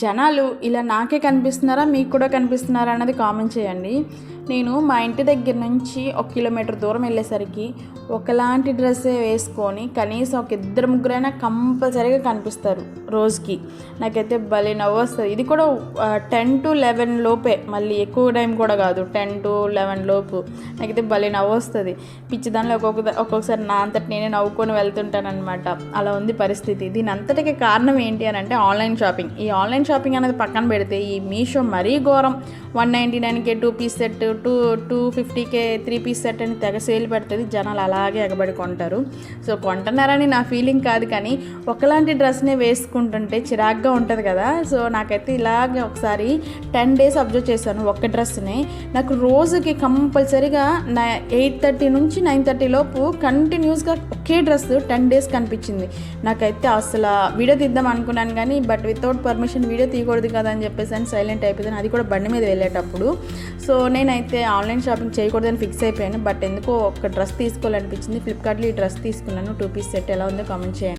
జనాలు ఇలా నాకే కనిపిస్తున్నారా, మీకు కూడా కనిపిస్తున్నారా అన్నది కామెంట్ చేయండి. నేను మా ఇంటి దగ్గర నుంచి 1 కిలోమీటర్ దూరం వెళ్ళేసరికి ఒకలాంటి డ్రెస్సే వేసుకొని కనీసం ఒక 2-3 కంపల్సరీగా కనిపిస్తారు రోజుకి. నాకైతే భలే నవ్వు వస్తుంది. ఇది కూడా 10 to 11 లోపే, మళ్ళీ ఎక్కువ టైం కూడా కాదు, 10 to 11 లోపు. నాకైతే భలే నవ్వు వస్తుంది. పిచ్చిదానిలో ఒక్కొక్కసారి నా అంతటి నేనే నవ్వుకొని వెళ్తుంటానమాట. అలా ఉంది పరిస్థితి. దీని అంతటికి కారణం ఏంటి అని అంటే ఆన్లైన్ షాపింగ్. ఈ ఆన్లైన్ షాపింగ్ అనేది పక్కన పెడితే ఈ మీషో మరీ ఘోరం. 199కే 2 పీస్ సెట్, 250కే 3 పీస్ సెట్ అని తెగ సేల్ పెడుతుంది. జనాలు అలాగే ఎగబడి కొంటారు. సో కొంటున్నారని నా ఫీలింగ్ కాదు, కానీ ఒకలాంటి డ్రెస్నే వేసుకుంటుంటే చిరాగ్గా ఉంటుంది కదా. సో నాకైతే ఇలాగే ఒకసారి 10 days అబ్జర్వ్ చేశాను ఒక్క డ్రెస్ని. నాకు రోజుకి కంపల్సరీగా 8:30 నుంచి 9:30 లోపు కంటిన్యూస్గా ఒకే డ్రెస్ 10 days కనిపించింది. నాకైతే అసలు వీడియో తీద్దాం అనుకున్నాను, కానీ బట్ వితౌట్ పర్మిషన్ వీడియో తీయకూడదు కదా అని చెప్పేసి అని సైలెంట్ అయిపోయింది. అది కూడా బండి మీద వెళ్ళేటప్పుడు. సో నేనైతే ఆన్లైన్ షాపింగ్ చేయకూడదని ఫిక్స్ అయిపోయాను. బట్ ఎందుకో ఒక డ్రెస్ తీసుకోవాలనిపించింది. ఫ్లిప్కార్ట్లో ఈ డ్రెస్ తీసుకున్నాను, 2 పీస్ సెట్. ఎలా ఉందో కామెంట్ చేయండి.